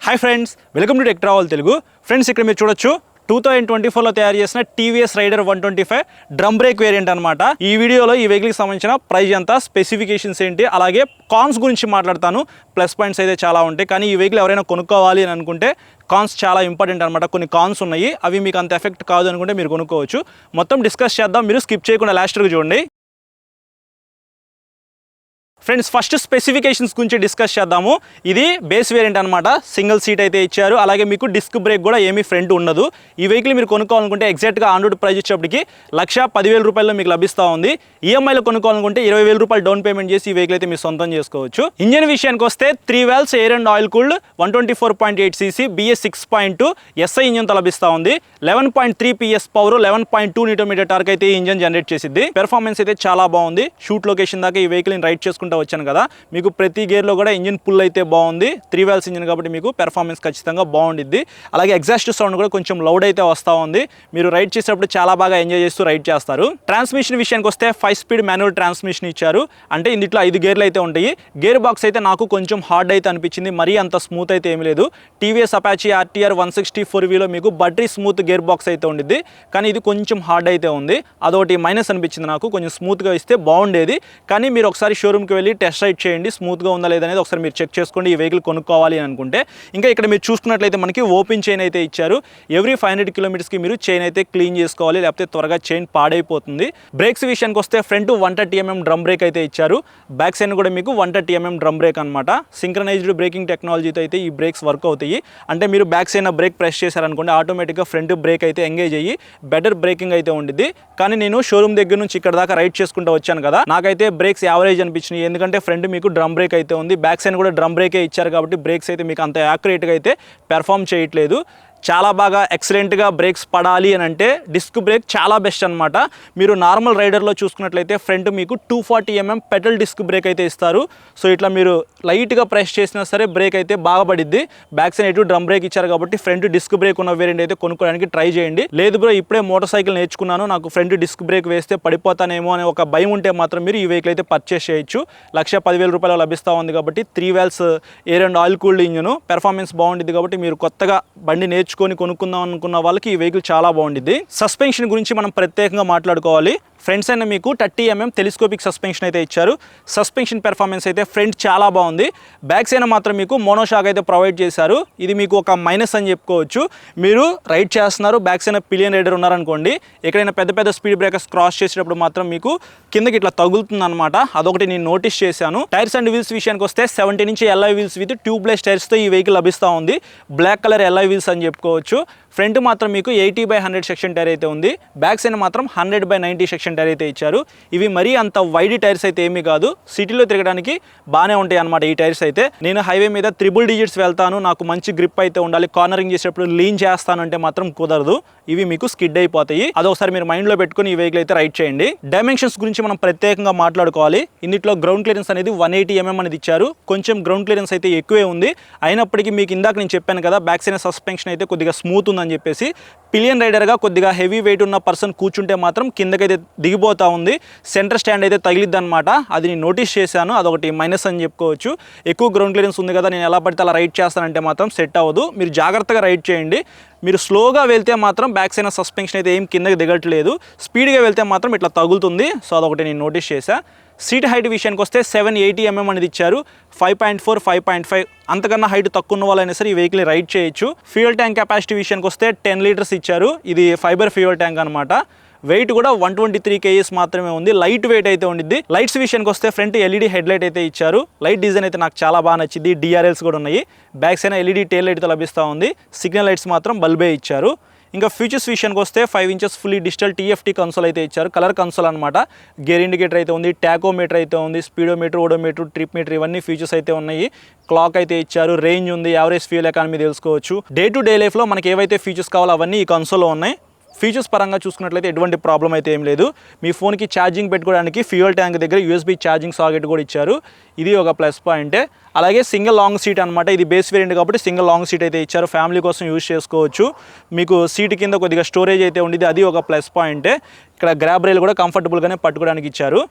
Hi friends, welcome to tech travel Telugu. Friends, ఇక్కడ మీరు చూడొచ్చు 2024లో తయారు చేసిన TVS Raider 125 drum brake variant అనమాట. ఈ వీడియోలో ఈ వెహికల్కి సంబంధించిన ప్రైస్ ఎంత, స్పెసిఫికేషన్స్ ఏంటి, అలాగే కాన్స్ గురించి మాట్లాడతాను. ప్లస్ పాయింట్స్ అయితే చాలా ఉంటాయి, కానీ ఈ వెహికల్ ఎవరైనా కొనుక్కోవాలి అని అనుకుంటే కాన్స్ చాలా ఇంపార్టెంట్ అనమాట. కొన్ని కాన్స్ ఉన్నాయి, అవి మీకు అంత ఎఫెక్ట్ కాదు అనుకుంటే మీరు కొనుక్కోవచ్చు. మొత్తం డిస్కస్ చేద్దాం, మీరు స్కిప్ చేయకుండా లాస్ట్ వరకు చూడండి. ఫ్రెండ్స్, ఫస్ట్ స్పెసిఫికేషన్స్ గురించి డిస్కస్ చేద్దాము. ఇది బేస్ వేరియంట్ అనమాట. సింగిల్ సీట్ అయితే ఇచ్చారు, అలాగే మీకు డిస్క్ బ్రేక్ కూడా ఏమీ ఫ్రంట్ ఉండదు. ఈ వెహికల్ మీరు కొనుక్కోవాలనుకుంటే ఎగ్జాక్ట్గా ఆన్ రోడ్ ప్రైస్ వచ్చేప్పటికి 1,10,000 రూపాయల్లో మీకు లభిస్తూ ఉంది. ఈఎంఐలో కొనుక్కోవాలనుకుంటే 20,000 రూపాయలు డౌన్ పేమెంట్ చేసి ఈ వెహికల్ అయితే మీరు సొంతం చేసుకోవచ్చు. ఇంజన్ విషయానికి వస్తే 3 valves air and oil cooled 124.8 cc BS 6.2 SI ఇంజన్తో లభిస్తూ ఉంది. 11.3 PS పవర్, 11.2 Nm టార్క్ అయితే ఈ ఇంజన్ జనరేట్ చేసింది. పెర్ఫార్మెన్స్ అయితే చాలా బాగుంది. షూట్ లొకేషన్ దాకా ఈ వెహికల్ రైడ్ చేసుకుంటూ వచ్చాను కదా, మీకు ప్రతి గేర్లో కూడా ఇంజిన్ పుల్ అయితే బాగుంది. 3 valves ఇంజిన్ కాబట్టి మీకు పెర్ఫార్మెన్స్ ఖచ్చితంగా బాగుండిద్ది. అలాగే ఎగ్జాస్ట్ సౌండ్ కూడా కొంచెం లౌడ్ అయితే వస్తూ ఉంది. మీరు రైడ్ చేసేటప్పుడు చాలా బాగా ఎంజాయ్ చేస్తూ రైడ్ చేస్తారు. ట్రాన్స్మిషన్ విషయానికి వస్తే 5 speed మాన్యువల్ ట్రాన్స్మిషన్ ఇచ్చారు. అంటే ఇందులో 5 గేర్లు అయితే ఉంటాయి. గేర్ బాక్స్ అయితే నాకు కొంచెం హార్డ్ అయితే అనిపించింది, మరీ అంత స్మూత్ అయితే ఏమీ లేదు. టీవీఎస్ అపాచీ RTR 160 4Vలో మీకు బటరీ స్మూత్ గేర్ బాక్స్ అయితే ఉండిద్ది, కానీ ఇది కొంచెం హార్డ్ అయితే ఉంది. అదొకటి మైనస్ అనిపించింది నాకు. కొంచెం స్మూత్గా ఇస్తే బాగుండేది, కానీ మీరు ఒకసారి షోరూమ్కి వెళ్ళి టెస్ట్ రైడ్ చేయండి, స్మూత్గా ఉందా లేదనేది ఒకసారి మీరు చెక్ చేసుకోండి ఈ వెహికల్ కొనుక్కోవాలి అని అనుకుంటే. ఇంకా ఇక్కడ మీరు చూసుకున్నట్లయితే మనకి ఓపెన్ చైన్ అయితే ఇచ్చారు. ఎవ్రీ 500 kilometers మీరు చైన్ అయితే క్లీన్ చేసుకోవాలి, లేకపోతే త్వరగా చైన్ పాడైపోతుంది. బ్రేక్స్ విషయానికి వస్తే ఫ్రంట్ 130 mm డ్రమ్ బ్రేక్ అయితే ఇచ్చారు. బ్యాక్ సైడ్ కూడా మీకు 130 mm డ్రమ్ బ్రేక్ అనమాట. సింక్రనైజ్డ్ బ్రేకింగ్ టెక్నాలజీతో అయితే ఈ బ్రేక్స్ వర్క్ అవుతాయి. అంటే మీరు బ్యాక్ సైడ్ బ్రేక్ ప్రెస్ చేశారనుకోండి, ఆటోమేటిక్గా ఫ్రంట్ బ్రేక్ అయితే ఎంగేజ్ అయ్యి బెటర్ బ్రేకింగ్ అయితే ఉండిద్ది. కానీ నేను షోరూమ్ దగ్గర నుంచి ఇక్కడ దాకా రైడ్ చేసుకుంటూ వచ్చాను కదా, నాకైతే బ్రేక్స్ యావరేజ్ అనిపించినాయి. ఎందుకంటే ఫ్రంట్ మీకు డ్రమ్ బ్రేక్ అయితే ఉంది, బ్యాక్ సైడ్ కూడా డ్రమ్ బ్రేకే ఇచ్చారు కాబట్టి బ్రేక్స్ అయితే మీకు అంత యాక్యురేట్గా అయితే పెర్ఫామ్ చేయట్లేదు. చాలా బాగా ఎక్సలెంట్గా బ్రేక్స్ పడాలి అని అంటే డిస్క్ బ్రేక్ చాలా బెస్ట్ అనమాట. మీరు నార్మల్ రైడర్లో చూసుకున్నట్లయితే ఫ్రంట్ మీకు 240 mm పెటల్ డిస్క్ బ్రేక్ అయితే ఇస్తారు. సో ఇట్లా మీరు లైట్గా ప్రెస్ చేసినా సరే బ్రేక్ అయితే బాగా పడిద్ది. బ్యాక్ సైడ్ ఎటు డ్రమ్ బ్రేక్ ఇచ్చారు కాబట్టి ఫ్రంట్ డిస్క్ బ్రేక్ ఉన్న వేరియంట్ అయితే కొనుక్కోవడానికి ట్రై చేయండి. లేదు బ్రో, ఇప్పుడే మోటార్ సైకిల్ నేర్చుకున్నాను, నాకు ఫ్రంట్ డిస్క్ బ్రేక్ వేస్తే పడిపోతానేమో అనే ఒక భయం ఉంటే మాత్రం మీరు ఈ వెహికల్ అయితే పర్చేస్ చేయొచ్చు. 1,10,000 రూపాయలు లభిస్తూ ఉంది కాబట్టి 3 valves air and oil cooled engine performance బాగుంటుంది. కాబట్టి మీరు కొత్తగా బండి కొనుక్కుందాం అనుకున్న వాళ్ళకి ఈ వెహికల్ చాలా బాగుండిద్ది. సస్పెన్షన్ గురించి మనం ప్రత్యేకంగా మాట్లాడుకోవాలి. ఫ్రంట్ సైడ్ మీకు 30 mm టెలిస్కోపిక్ సస్పెన్షన్ అయితే ఇచ్చారు. సస్పెన్షన్ పెర్ఫార్మెన్స్ అయితే ఫ్రంట్ చాలా బాగుంది. బ్యాక్ సైడ్ మాత్రం మీకు మోనోషాక్ అయితే ప్రొవైడ్ చేశారు. ఇది మీకు ఒక మైనస్ అని చెప్పుకోవచ్చు. మీరు రైడ్ చేస్తున్నారు, బ్యాక్ సైడ్ పిలియన్ రైడర్ ఉన్నారనుకోండి, ఎక్కడైనా పెద్ద పెద్ద స్పీడ్ బ్రేకర్స్ క్రాస్ చేసేటప్పుడు మాత్రం మీకు కిందకి ఇట్లా తగులుతుంది అనమాట. అదొకటి నేను నోటీస్ చేశాను. టైర్స్ అండ్ వీల్స్ విషయానికి వస్తే 70 inch LI wheels with tubeless టైర్స్తో ఈ వెహికల్ లభిస్తూ ఉంది. బ్లాక్ కలర్ LI వీల్స్ అని చెప్పుకోవచ్చు. ఫ్రంట్ మాత్రం మీకు 80/100 సెక్షన్ టైర్ అయితే ఉంది. బ్యాక్ సైడ్ మాత్రం 100/90 సెక్షన్ టైర్ అయితే ఇచ్చారు. ఇవి మరీ అంత వైడ్ టైర్స్ అయితే ఏమీ కాదు, సిటీలో తిరగడానికి బాగానే ఉంటాయి అనమాట ఈ టైర్స్ అయితే. నేను హైవే మీద 3 digits వెళ్తాను, నాకు మంచి గ్రిప్ అయితే ఉండాలి, కార్నరింగ్ చేసేటప్పుడు లీన్ చేస్తాను అంటే మాత్రం కుదరదు, ఇవి మీకు స్కిడ్ అయిపోతాయి. అదొకసారి మీరు మైండ్లో పెట్టుకుని ఈ వెహికల్ అయితే రైడ్ చేయండి. డైమెన్షన్స్ గురించి మనం ప్రత్యేకంగా మాట్లాడుకోవాలి. ఇందులో గ్రౌండ్ క్లియరెన్స్ అనేది 180 mm అనేది ఇచ్చారు. కొంచెం గ్రౌండ్ క్లియరెన్స్ అయితే ఎక్కువే ఉంది. అయినప్పటికీ మీకు ఇందాక నేను చెప్పాను కదా, బ్యాక్ సైడ్ సస్పెన్షన్ అయితే కొద్దిగా స్మూత్ ఉందని చెప్పేసి, పిలియన్ రైడర్గా కొద్దిగా హెవీ వెయిట్ ఉన్న పర్సన్ కూర్చుంటే మాత్రం కిందకైతే దిగిపోతూ ఉంది. సెంటర్ స్టాండ్ అయితే తగిలిద్ది అనమాట, అది నేను నోటీస్ చేశాను. అదొకటి మైనస్ అని చెప్పుకోవచ్చు. ఎక్కువ గ్రౌండ్ క్లియరెన్స్ ఉంది కదా, నేను ఎలా పడితే అలా రైడ్ చేస్తానంటే మాత్రం సెట్ అవ్వదు. మీరు జాగ్రత్తగా రైడ్ చేయండి. మీరు స్లోగా వెళ్తే మాత్రం బ్యాక్ సైడ్ సస్పెన్షన్ అయితే ఏం కిందకి దిగట్లేదు, స్పీడ్గా వెళ్తే మాత్రం ఇట్లా తగులుతుంది. సో అదొకటి నేను నోటీస్ చేశాను. సీట్ హైట్ విషయానికి వస్తే 780 mm అనేది ఇచ్చారు. 5.4, 5.5 అంతకన్నా హైట్ తక్కువ ఉన్న వాళ్ళైనా సరే ఈ వెహికల్ రైడ్ చేయొచ్చు. ఫ్యూయల్ ట్యాంక్ కెపాసిటీ విషయానికి వస్తే 10 liters ఇచ్చారు. ఇది ఫైబర్ ఫ్యూయల్ ట్యాంక్ అనమాట. వెయిట్ కూడా 123 kgs మాత్రమే ఉంది, లైట్ వెయిట్ అయితే ఉండిద్ది. లైట్స్ విషయానికి వస్తే ఫ్రంట్ LED హెడ్ లైట్ అయితే ఇచ్చారు. లైట్ డిజైన్ అయితే నాకు చాలా బాగా నచ్చింది. DRLs కూడా ఉన్నాయి. బ్యాక్ సైడ్ LED టెయిల్ లైట్తో లభిస్తూ ఉంది. సిగ్నల్ లైట్స్ మాత్రం బల్బే ఇచ్చారు. ఇంకా ఫీచర్స్ విషయానికి వస్తే 5 inches fully digital TFT console అయితే ఇచ్చారు. కలర్ కన్సోల్ అనమాట. గేర్ ఇండికేటర్ అయితే ఉంది, టాకోమీటర్ అయితే ఉంది, స్పీడోమీటర్, ఓడోమీటర్, ట్రిప్ మీటర్, ఇవన్నీ ఫీచర్స్ అయితే ఉన్నాయి. క్లాక్ అయితే ఇచ్చారు, రేంజ్ ఉంది, యావరేజ్ ఫ్యూయల్ ఎకానమీ తెలుసుకోవచ్చు. డే టు డే లైఫ్లో మనకి ఏవైతే ఫీచర్స్ కావాలో అవన్నీ ఈ కన్సోల్లో ఉన్నాయి. ఫీచర్స్ పరంగా చూసుకున్నట్లయితే ఎటువంటి ప్రాబ్లం అయితే ఏం లేదు. మీ ఫోన్కి ఛార్జింగ్ పెట్టుకోవడానికి ఫ్యూయల్ ట్యాంక్ దగ్గర USB ఛార్జింగ్ సాకెట్ కూడా ఇచ్చారు, ఇది ఒక ప్లస్ పాయింటే. అలాగే సింగిల్ లాంగ్ సీట్ అనమాట, ఇది బేస్ వేరియంట్ కాబట్టి సింగిల్ లాంగ్ సీట్ అయితే ఇచ్చారు, ఫ్యామిలీ కోసం యూజ్ చేసుకోవచ్చు. మీకు సీట్ కింద కొద్దిగా స్టోరేజ్ అయితే ఉండేది, అది ఒక ప్లస్ పాయింటే. ఇక్కడ గ్రాబ్ రైల్ కూడా కంఫర్టబుల్గానే పట్టుకోవడానికి ఇచ్చారు.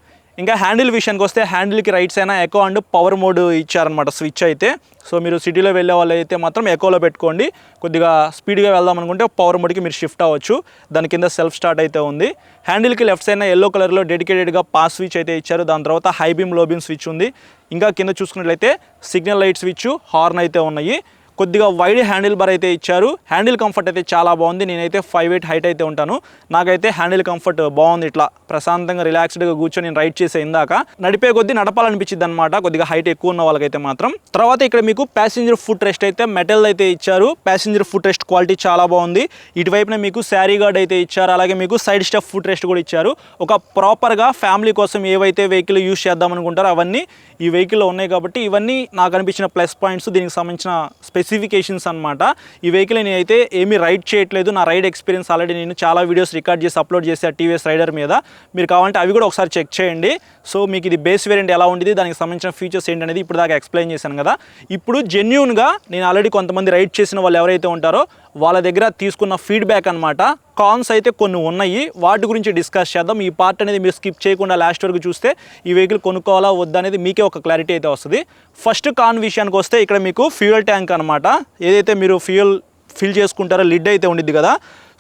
ఇంకా హ్యాండిల్ విషయానికి వస్తే హ్యాండిల్కి right side eco and power mode ఇచ్చారనమాట స్విచ్ అయితే. సో మీరు సిటీలో వెళ్ళే వాళ్ళు అయితే మాత్రం ఎకోలో పెట్టుకోండి. కొద్దిగా స్పీడ్గా వెళ్దాం అనుకుంటే పవర్ మోడ్కి మీరు షిఫ్ట్ అవ్వచ్చు. దాని కింద సెల్ఫ్ స్టార్ట్ అయితే ఉంది. హ్యాండిల్కి లెఫ్ట్ సైడ్ ఎల్లో కలర్లో డెడికేటెడ్గా పాస్ స్విచ్ అయితే ఇచ్చారు. దాని తర్వాత హై బీమ్ లో బీమ్ స్విచ్ ఉంది. ఇంకా కింద చూసుకున్నట్లయితే సిగ్నల్ లైట్ స్విచ్, హార్న్ అయితే ఉన్నాయి. కొద్దిగా వైడ్ హ్యాండిల్ బార్ అయితే ఇచ్చారు. హ్యాండిల్ కంఫర్ట్ అయితే చాలా బాగుంది. నేనైతే 5'8" హైట్ అయితే ఉంటాను. నాకైతే హ్యాండిల్ కంఫర్ట్ బాగుంది. ఇట్లా ప్రశాంతంగా రిలాక్స్డ్గా కూర్చొని నేను రైడ్ చేసే ఇందాక నడిపే కొద్దీ నడపాలనిపించింది అనమాట, కొద్దిగా హైట్ ఎక్కువ ఉన్న వాళ్ళకైతే మాత్రం. తర్వాత ఇక్కడ మీకు ప్యాసింజర్ ఫుట్ రెస్ట్ అయితే మెటల్ అయితే ఇచ్చారు. ప్యాసింజర్ ఫుట్ రెస్ట్ క్వాలిటీ చాలా బాగుంది. ఇటువైపున మీకు శారీ గార్డ్ అయితే ఇచ్చారు. అలాగే మీకు సైడ్ స్టెప్ ఫుట్ రెస్ట్ కూడా ఇచ్చారు. ఒక ప్రాపర్గా ఫ్యామిలీ కోసం ఏవైతే వెహికల్ యూజ్ చేద్దాం అనుకుంటారో అవన్నీ ఈ వెహికల్లో ఉన్నాయి కాబట్టి ఇవన్నీ నాకు అనిపించిన ప్లస్ పాయింట్స్, దీనికి సంబంధించిన స్పెసిఫికేషన్స్ అనమాట. ఈ వెహికల్ నేనైతే ఏమీ రైడ్ చేయట్లేదు. నా రైడ్ ఎక్స్పీరియన్స్ ఆల్రెడీ నేను చాలా వీడియోస్ రికార్డ్ చేసి అప్లోడ్ చేసే టీవీఎస్ రైడర్ మీద. మీరు కావాలంటే అవి కూడా ఒకసారి చెక్ చేయండి. సో మీకు ఇది బేస్ వేరియంట్ ఎలా ఉండేది, దానికి సంబంధించిన ఫీచర్స్ ఏంటనేది ఇప్పుడు దాకా ఎక్స్ప్లెయిన్ చేశాను కదా. ఇప్పుడు జెన్యూన్గా నేను ఆల్రెడీ కొంతమంది రైడ్ చేసిన వాళ్ళు ఎవరైతే ఉంటారో వాళ్ళ దగ్గర తీసుకున్న ఫీడ్బ్యాక్ అనమాట. కాన్స్ అయితే కొన్ని ఉన్నాయి, వాటి గురించి డిస్కస్ చేద్దాం. ఈ పార్ట్ అనేది మీరు స్కిప్ చేయకుండా లాస్ట్ వరకు చూస్తే ఈ వెహికల్ కొనుక్కోవాలా వద్దా అనేది మీకే ఒక క్లారిటీ అయితే వస్తుంది. ఫస్ట్ కాన్ విషయానికి వస్తే ఇక్కడ మీకు ఫ్యూయల్ ట్యాంక్ అనమాట. ఏదైతే మీరు ఫ్యూయల్ ఫిల్ చేసుకుంటారో లిడ్ అయితే ఉండిద్ది కదా.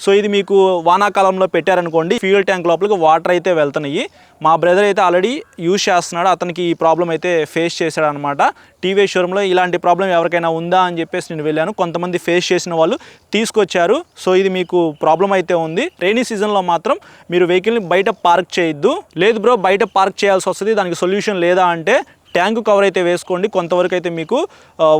సో ఇది మీకు వానాకాలంలో పెట్టారనుకోండి, ఫ్యూయల్ ట్యాంక్ లోపలికి వాటర్ అయితే వెళ్తున్నాయి. మా బ్రదర్ అయితే ఆల్రెడీ యూజ్ చేస్తున్నాడు. అతనికి ఈ ప్రాబ్లం అయితే ఫేస్ చేశాడు అనమాట. టీవీఎస్ షోరూంలో ఇలాంటి ప్రాబ్లం ఎవరికైనా ఉందా అని చెప్పేసి నేను వెళ్ళాను. కొంతమంది ఫేస్ చేసిన వాళ్ళు తీసుకొచ్చారు. సో ఇది మీకు ప్రాబ్లం అయితే ఉంది. రైనీ సీజన్లో మాత్రం మీరు వెహికల్ని బయట పార్క్ చేయొద్దు. లేదు బ్రో బయట పార్క్ చేయాల్సి వస్తుంది, దానికి సొల్యూషన్ లేదా అంటే ట్యాంకు కవర్ అయితే వేసుకోండి. కొంతవరకు అయితే మీకు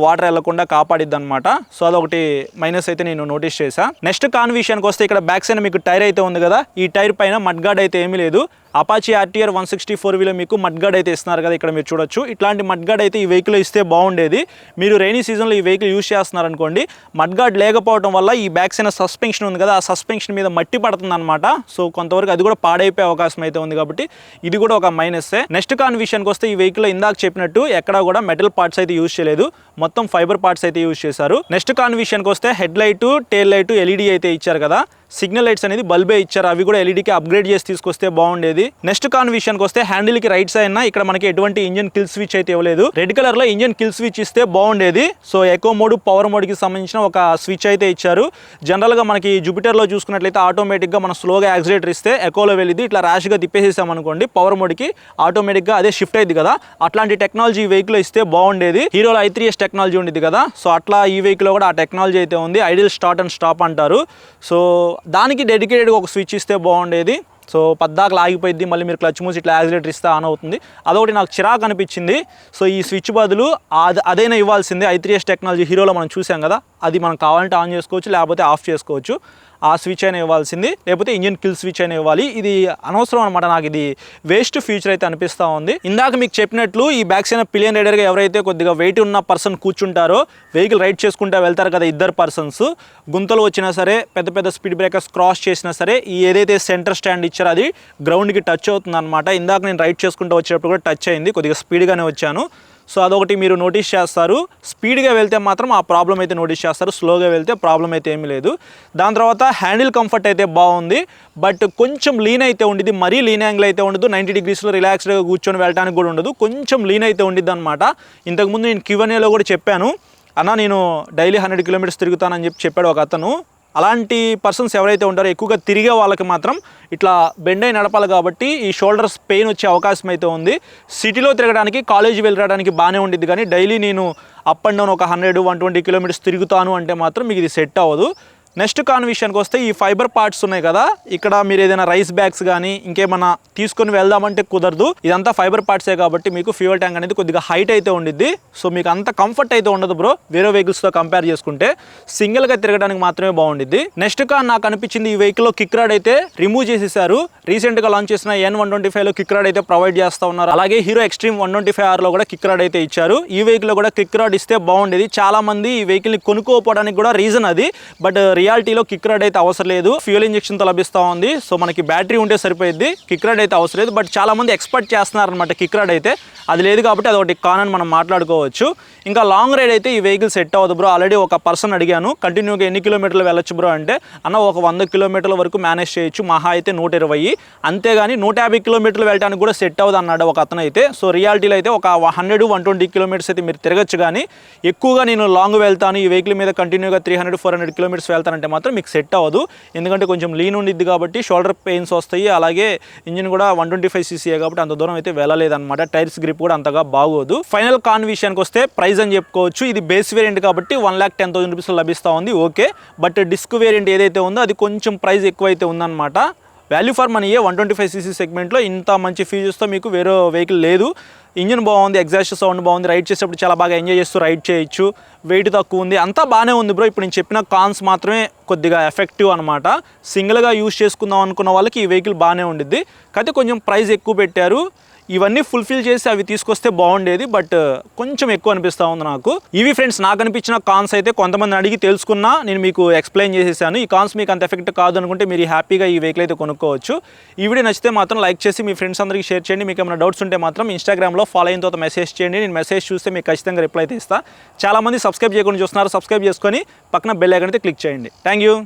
వాటర్ వెళ్లకుండా కాపాడిద్ది అనమాట. సో అదొకటి మైనస్ అయితే నేను నోటీస్ చేశా. నెక్స్ట్ కాన్ విషయానికి వస్తే ఇక్కడ బ్యాక్ సైడ్ మీకు టైర్ అయితే ఉంది కదా. ఈ టైర్ పైన మడ్ గార్డ్ అయితే ఏమీ లేదు. అపాచీ ఆర్టీఆర్ 164 మీకు మడ్ గార్డ్ అయితే ఇస్తున్నారు కదా, ఇక్కడ మీరు చూడొచ్చు. ఇట్లాంటి మడ్ గార్డ్ అయితే ఈ వెహికల్ ఇస్తే బాగుండేది. మీరు రైనీ సీజన్లో ఈ వెహికల్ యూజ్ చేస్తున్నారు అనుకోండి, మడ్ గార్డ్ లేకపోవడం వల్ల ఈ బ్యాక్ సైడ్ సస్పెన్షన్ ఉంది కదా, ఆ సస్పెన్షన్ మీద మట్టి పడుతుంది అనమాట. సో కొంతవరకు అది కూడా పాడైపోయే అవకాశం అయితే ఉంది కాబట్టి ఇది కూడా ఒక మైనస్సే. నెక్స్ట్ కాన్ విషయానికి వస్తే ఈ వెహికల్ ఇందాక చెప్పినట్టు ఎక్కడా కూడా మెటల్ పార్ట్స్ అయితే యూజ్ చేయలేదు, మొత్తం ఫైబర్ పార్ట్స్ అయితే యూజ్ చేశారు. నెక్స్ట్ కాన్ విషయానికి వస్తే head light, tail light, LED అయితే ఇచ్చారు కదా. సిగ్నల్ లైట్స్ అనేది బల్బే ఇచ్చారు, అవి కూడా ఎల్ఈడికి అప్గ్రేడ్ చేసి తీసుకొస్తే బాగుండేది. నెక్స్ట్ కాన్ విషయానికి వస్తే హ్యాండిల్ కి రైట్ సైడ్ ఇక్కడ మనకి ఎటువంటి ఇంజన్ కిల్ స్విచ్ అయితే ఇవ్వలేదు. రెడ్ కలర్ లో ఇంజన్ కిల్ స్విచ్ ఇస్తే బాగుండేది. So echo mode, power mode కి సంబంధించిన ఒక స్విచ్ అయితే ఇచ్చారు. జనరల్ గా మనకి జూపిటర్ లో చూసుకున్నట్లయితే ఆటోమేటిక్ గా మనం స్లోగా యాక్సిలేటర్ ఇస్తే ఎకోలో వెళ్ళింది, ఇట్లా ర్యాష్ గా తిప్పేసేసాం అనుకోండి పవర్ మోడ్ కి ఆటోమేటిక్ గా అదే షిఫ్ట్ అయింది కదా. అట్లాంటి టెక్నాలజీ ఈ వెహికల్ ఇస్తే బాగుండేది. హీరోలో i3s టెక్నాలజీ ఉండేది కదా, సో అట్లా ఈ వెహికల్ కూడా ఆ టెక్నాలజీ అయితే ఉంది. ఐడియల్ స్టార్ట్ అండ్ స్టాప్ అంటారు. సో దానికి డెడికేటెడ్ ఒక స్విచ్ ఇస్తే బాగుండేది. సో పద్దాకలు ఆగిపోయింది, మళ్ళీ మీరు క్లచ్ మూసి ఇట్లా యాక్సిలేటర్ ఇస్తే ఆన్ అవుతుంది. అదొకటి నాకు చిరాకు అనిపించింది. సో ఈ స్విచ్ బదులు అదైనా ఇవ్వాల్సిందే. i3s టెక్నాలజీ హీరోలో మనం చూసాం కదా, అది మనం కావాలంటే ఆన్ చేసుకోవచ్చు, లేకపోతే ఆఫ్ చేసుకోవచ్చు. ఆ స్విచ్ అయినా ఇవ్వాల్సింది, లేకపోతే ఇంజిన్ కిల్ స్విచ్ అయినా ఇవ్వాలి. ఇది అనవసరం అనమాట, నాకు ఇది వేస్ట్ ఫీచర్ అయితే అనిపిస్తూ ఉంది. ఇందాక మీకు చెప్పినట్లు ఈ బ్యాక్ సైడ్ పిలియన్ రైడర్గా ఎవరైతే కొద్దిగా వెయిట్ ఉన్న పర్సన్ కూర్చుంటారో, వెహికల్ రైడ్ చేసుకుంటూ వెళ్తారు కదా ఇద్దరు పర్సన్స్, గుంతలు వచ్చినా సరే, పెద్ద పెద్ద స్పీడ్ బ్రేకర్స్ క్రాస్ చేసినా సరే, ఈ ఏదైతే సెంటర్ స్టాండ్ ఇచ్చారో అది గ్రౌండ్కి టచ్ అవుతుంది అనమాట. ఇందాక నేను రైడ్ చేసుకుంటూ వచ్చేటప్పుడు కూడా టచ్ అయింది, కొద్దిగా స్పీడ్గానే వచ్చాను. సో అదొకటి మీరు నోటీస్ చేస్తారు. స్పీడ్గా వెళ్తే మాత్రం ఆ ప్రాబ్లం అయితే నోటీస్ చేస్తారు, స్లోగా వెళ్తే ప్రాబ్లం అయితే ఏమీ లేదు. దాని తర్వాత హ్యాండిల్ కంఫర్ట్ అయితే బాగుంది, బట్ కొంచెం లీన్ అయితే ఉండిద్ది. మరీ లీన్ యాంగిల్ అయితే ఉండదు, 90 degreesలో రిలాక్స్డ్గా కూర్చొని వెళ్ళడానికి కూడా ఉండదు, కొంచెం లీన్ అయితే ఉండిద్ది అనమాట. ఇంతకుముందు నేను Q&Aలో కూడా చెప్పాను, అన్న నేను డైలీ 100 kilometers తిరుగుతానని చెప్పాడు ఒక అతను. అలాంటి పర్సన్స్ ఎవరైతే ఉంటారో ఎక్కువగా తిరిగే వాళ్ళకి మాత్రం ఇట్లా బెండ్ అయి నడపాలి కాబట్టి ఈ షోల్డర్స్ పెయిన్ వచ్చే అవకాశం అయితే ఉంది. సిటీలో తిరగడానికి, కాలేజీ వెళ్ళడానికి బాగానే ఉండిద్ది, కానీ డైలీ నేను అప్ అండ్ డౌన్ ఒక 100-120 kilometers తిరుగుతాను అంటే మాత్రం మీకు ఇది సెట్ అవ్వదు. నెక్స్ట్ కాన్ విషయానికి వస్తే ఈ ఫైబర్ పార్ట్స్ ఉన్నాయి కదా, ఇక్కడ మీరు ఏదైనా రైస్ బ్యాగ్స్ కానీ ఇంకేమన్నా తీసుకొని వెళ్దామంటే కుదరదు. ఇదంతా ఫైబర్ పార్ట్సే కాబట్టి మీకు ఫ్యూయల్ ట్యాంక్ అనేది కొద్దిగా హైట్ అయితే ఉండిద్ది. సో మీకు అంత కంఫర్ట్ అయితే ఉండదు బ్రో, వేరే వెహికల్స్తో కంపేర్ చేసుకుంటే. సింగిల్గా తిరగడానికి మాత్రమే బాగుండిద్ది. నెక్స్ట్ కాన్ నాకు అనిపించింది, ఈ వెహికల్లో కిక్ రాడ్ అయితే రిమూవ్ చేసేసారు. రీసెంట్గా లాంచ్ చేసిన N125లో కిక్ రాడ్ అయితే ప్రొవైడ్ చేస్తూ ఉన్నారు. అలాగే హీరో ఎక్స్ట్రీమ్ 125Rలో కూడా కిక్ రాడ్ అయితే ఇచ్చారు. ఈ వెహికల్లో కూడా కిక్ రాడ్ ఇస్తే బాగుండేది. చాలా మంది ఈ వెహికల్ని కొనుక్కోపోవడానికి కూడా రీజన్ అది, బట్ రియాలిటీలో కిక్ రాడ్ అయితే అవసరం లేదు, ఫ్యూయల్ ఇంజెక్షన్తో లభిస్తూ ఉంది. సో మనకి బ్యాటరీ ఉంటే సరిపోయింది, కిక్ రాడ్ అయితే అవసరం లేదు. బట్ చాలామంది ఎక్స్పెక్ట్ చేస్తున్నారు అనమాట కిక్ రాడ్ అయితే, అది లేదు కాబట్టి అది ఒకటి కాన్ అని మనం మాట్లాడుకోవచ్చు. ఇంకా లాంగ్ రైడ్ అయితే ఈ వెహికల్ సెట్ అవ్వదు బ్రో. ఆల్రెడీ ఒక పర్సన్ అడిగాను కంటిన్యూగా ఎన్ని కిలోమీటర్లు వెళ్ళొచ్చు బ్రో అంటే, అన్న ఒక 100 కిలోమీటర్ల వరకు మేనేజ్ చేయొచ్చు, మహా అయితే 120, అంతేగాని 150 కిలోమీటర్లు వెళ్ళడానికి కూడా సెట్ అవ్వదు అన్నాడు ఒక అతను అయితే. సో రియాలిటీలో అయితే ఒక 100-120 కిలోమీటర్స్ అయితే మీరు తిరగచ్చు, కానీ ఎక్కువగా నేను లాంగ్ వెళ్తాను ఈ వెహికల్ మీద కంటిన్యూగా 300-400 కిలోమీటర్స్ వెళ్తానంటే మాత్రం మీకు సెట్ అవ్వదు. ఎందుకంటే కొంచెం లీన్ ఉండిద్ది కాబట్టి షోల్డర్ పెయిన్స్ వస్తాయి, అలాగే ఇంజిన్ కూడా 125cc కాబట్టి అంత దూరం అయితే వెళ్ళలేదన్నమాట. టైర్స్ గ్రిప్ కూడా అంతగా బాగోదు. ఫైనల్ కాన్ విషయానికి వస్తే ప్రైస్ అని చెప్పుకోవచ్చు. ఇది బేస్ వేరియంట్ కాబట్టి 1,10,000 రూపీస్ లభిస్తూ ఉంది, ఓకే. బట్ డిస్క్ వేరియంట్ ఏదైతే ఉందో అది కొంచెం ప్రైస్ ఎక్కువైతే ఉందన్నమాట. వాల్యూ ఫర్ మనీ 125cc సెగ్మెంట్లో ఇంత మంచి ఫీచర్స్తో మీకు వేరే వెహికల్ లేదు. ఇంజిన్ బాగుంది, ఎగ్జాస్ట్ సౌండ్ బాగుంది, రైడ్ చేసేటప్పుడు చాలా బాగా ఎంజాయ్ చేస్తూ రైడ్ చేయొచ్చు, వెయిట్ తక్కువ ఉంది, అంతా బాగానే ఉంది బ్రో. ఇప్పుడు నేను చెప్పిన కాన్స్ మాత్రమే కొద్దిగా ఎఫెక్టివ్ అనమాట. సింగిల్గా యూజ్ చేసుకుందాం అనుకున్న వాళ్ళకి ఈ వెహికల్ బాగానే ఉండిద్ది, కాకపోతే కొంచెం ప్రైస్ ఎక్కువ పెట్టారు. ఇవన్నీ ఫుల్ఫిల్ చేసి అవి తీసుకొస్తే బాగుండేది, బట్ కొంచెం ఎక్కువ అనిపిస్తూ ఉంది నాకు. ఇవి ఫ్రెండ్స్ నాకు అనిపించిన కాన్స్ అయితే, కొంతమంది అడిగి తెలుసుకున్నా నేను మీకు ఎక్స్ప్లెయిన్ చేసేసాను. ఈ కాన్స్ మీకు అంత ఎఫెక్ట్ కాదు అనుకుంటే మీరు హ్యాపీగా ఈ వెహికల్ అయితే కొనుక్కోవచ్చు. ఈ వీడియో నచ్చితే మాత్రం లైక్ చేసి మీ ఫ్రెండ్స్ అందరికీ షేర్ చేయండి. మీకు ఏమైనా డౌట్స్ ఉంటే మాత్రం ఇన్స్టాగ్రామ్లో ఫాలో అయిన తర్వాత మెసేజ్ చేయండి, నేను మెసేజ్ చూస్తే మీకు ఖచ్చితంగా రిప్లై అయితే ఇస్తాను. చాలామంది సబ్స్క్రైబ్ చేయకుండా చూస్తున్నారు, సబ్స్క్రైబ్ చేసుకొని పక్కన బెల్ ఐకాన్ అయితే క్లిక్ చేయండి. Thank you.